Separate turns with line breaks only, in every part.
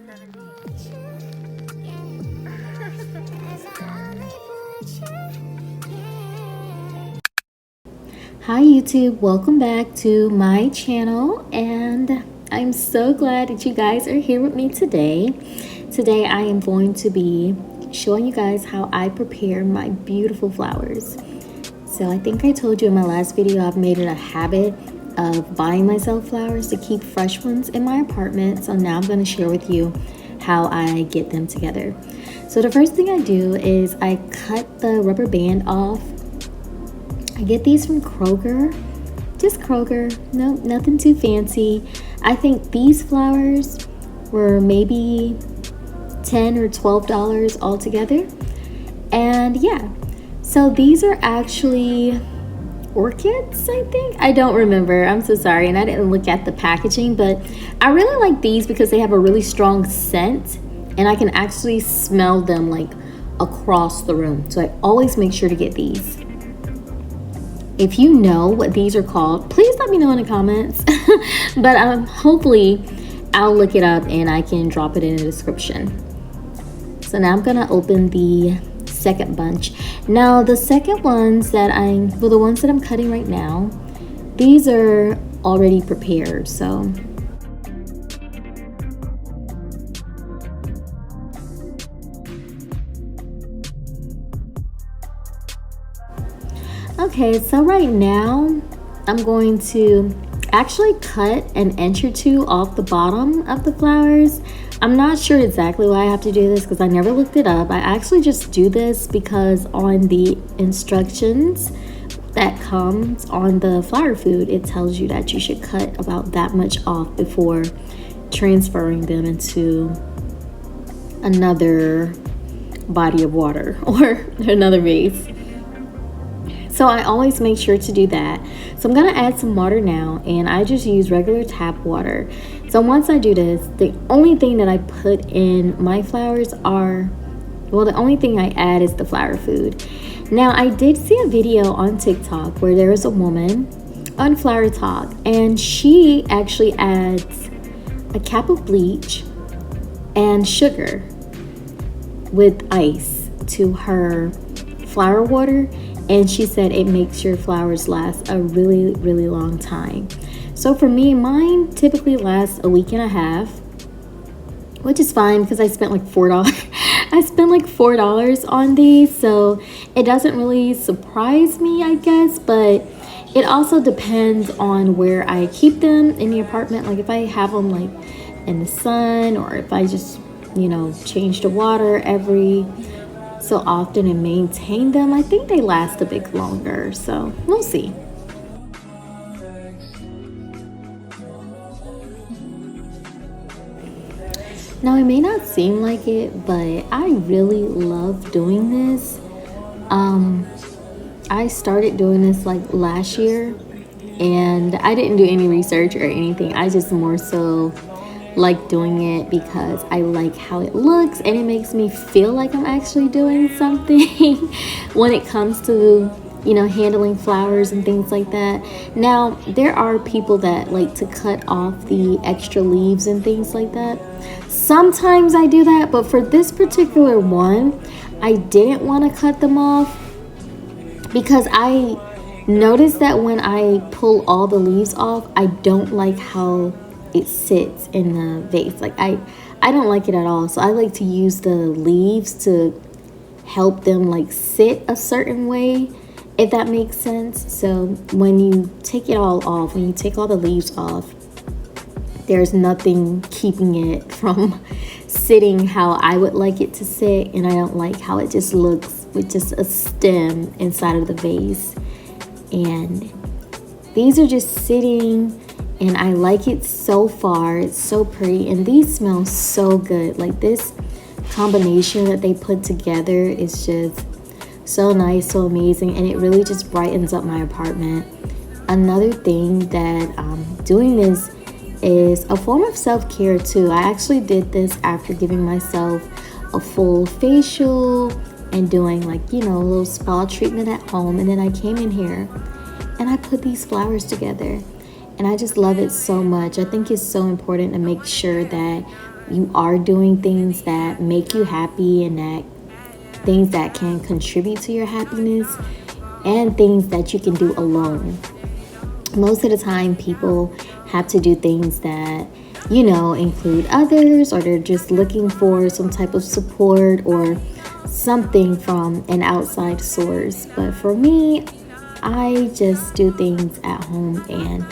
Hi YouTube, welcome back to my channel, and I'm so glad that you guys are here with me today. Today I am going to be showing you guys how I prepare my beautiful flowers. So I think I told you in my last video I've made it a habit of buying myself flowers to keep fresh ones in my apartment. So now I'm going to share with you how I get them together. So the first thing I do is I cut the rubber band off. I get these from Kroger, just Kroger, no, nothing too fancy. I think these flowers were maybe $10 or $12 altogether. And yeah, so these are actually orchids, I think. I don't remember, I'm so sorry, and I didn't look at the packaging, but I really like these because they have a really strong scent and I can actually smell them like across the room. So I always make sure to get these. If you know what these are called, please let me know in the comments. But hopefully I'll look it up and I can drop it in the description. So now I'm gonna open the second bunch. Now the second ones that the ones that I'm cutting right now, these are already prepared. So okay, so right now I'm going to actually cut an inch or two off the bottom of the flowers. I'm not sure exactly why I have to do this because I never looked it up. I actually just do this because on the instructions that comes on the flower food, it tells you that you should cut about that much off before transferring them into another body of water or another vase. So I always make sure to do that. So I'm gonna add some water now, and I just use regular tap water. So once I do this, the only thing that I put in my flowers are, well, the only thing I add is the flower food. Now I did see a video on TikTok where there was a woman on Flower Talk, and she actually adds a cap of bleach and sugar with ice to her flower water. And she said it makes your flowers last a really, really long time. So for me, mine typically lasts a week and a half, which is fine because I spent like $4. I spent like $4 on these, so it doesn't really surprise me, I guess, but it also depends on where I keep them in the apartment. Like if I have them like in the sun, or if I just, change the water every so often and maintain them, I think they last a bit longer, so we'll see. Now it may not seem like it, but I really love doing this. I started doing this like last year, and I didn't do any research or anything. I just more so like doing it because I like how it looks and it makes me feel like I'm actually doing something when it comes to handling flowers and things like that. Now there are people that like to cut off the extra leaves and things like that. Sometimes I do that, but for this particular one I didn't want to cut them off because I noticed that when I pull all the leaves off, I don't like how it sits in the vase. Like I don't like it at all. So I like to use the leaves to help them like sit a certain way, if that makes sense. So when you take it all off, when you take all the leaves off, there's nothing keeping it from sitting how I would like it to sit, and I don't like how it just looks with just a stem inside of the vase. And these are just sitting, and I like it so far. It's so pretty, and these smell so good. Like this combination that they put together is just so nice, so amazing, and it really just brightens up my apartment. Another thing that doing this is a form of self-care too. I actually did this after giving myself a full facial and doing like a little spa treatment at home, and then I came in here and I put these flowers together, and I just love it so much. I think it's so important to make sure that you are doing things that make you happy and that things that can contribute to your happiness and things that you can do alone. Most of the time, people have to do things that, include others, or they're just looking for some type of support or something from an outside source. But for me, I just do things at home, and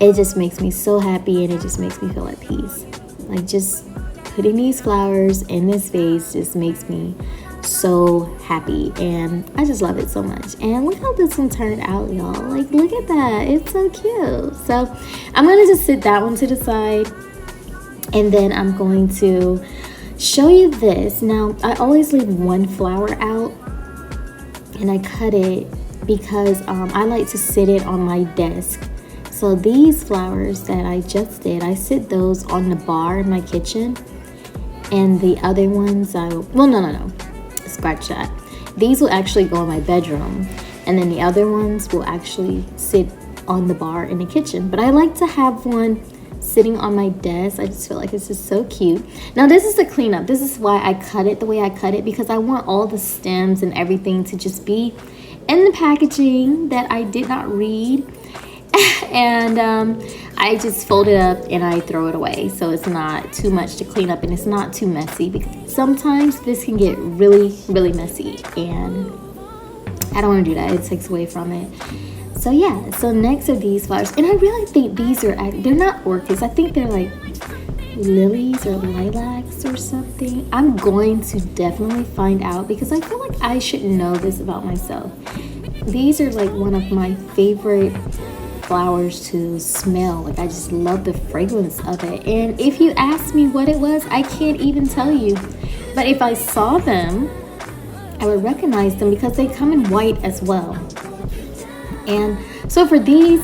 it just makes me so happy, and it just makes me feel at peace. Like, just putting these flowers in this vase just makes me so happy, and I just love it so much. And look how this one turned out, y'all. Like, look at that, it's so cute. So I'm gonna just sit that one to the side, and then I'm going to show you this. Now, I always leave one flower out, and I cut it because I like to sit it on my desk. So these flowers that I just did, I sit those on the bar in my kitchen, and the other ones no, scratch that. These will actually go in my bedroom, and then the other ones will actually sit on the bar in the kitchen. But I like to have one sitting on my desk. I just feel like it's just so cute. Now, this is the cleanup. This is why I cut it the way I cut it, because I want all the stems and everything to just be in the packaging that I did not read. And I just fold it up and I throw it away, so it's not too much to clean up and it's not too messy, because sometimes this can get really, really messy, and I don't want to do that. It takes away from it. So yeah, so next are these flowers, and I really think these are, they're not orchids. I think they're like lilies or lilacs or something. I'm going to definitely find out, because I feel like I should know this about myself. These are like one of my favorite flowers to smell. Like, I just love the fragrance of it. And if you ask me what it was, I can't even tell you. But if I saw them, I would recognize them, because they come in white as well. And so for these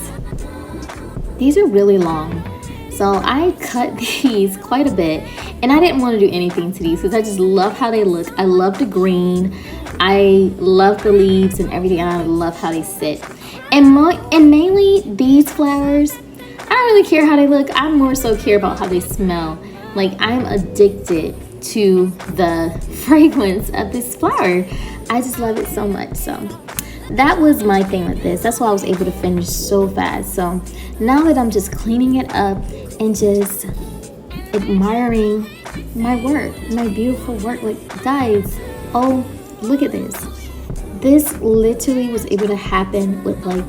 are really long. So I cut these quite a bit, and I didn't want to do anything to these because I just love how they look. I love the green. I love the leaves and everything. And I love how they sit. And mainly these flowers, I don't really care how they look. I more so care about how they smell. Like, I'm addicted to the fragrance of this flower. I just love it so much. So that was my thing with this. That's why I was able to finish so fast. So now that I'm just cleaning it up and just admiring my work, my beautiful work. Like, guys, oh, look at this. This literally was able to happen with like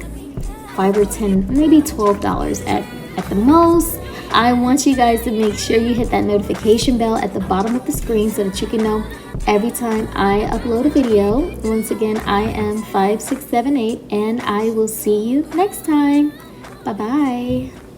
$5 or $10, maybe $12 at the most. I want you guys to make sure you hit that notification bell at the bottom of the screen so that you can know every time I upload a video. Once again, I am 5678, and I will see you next time. Bye-bye.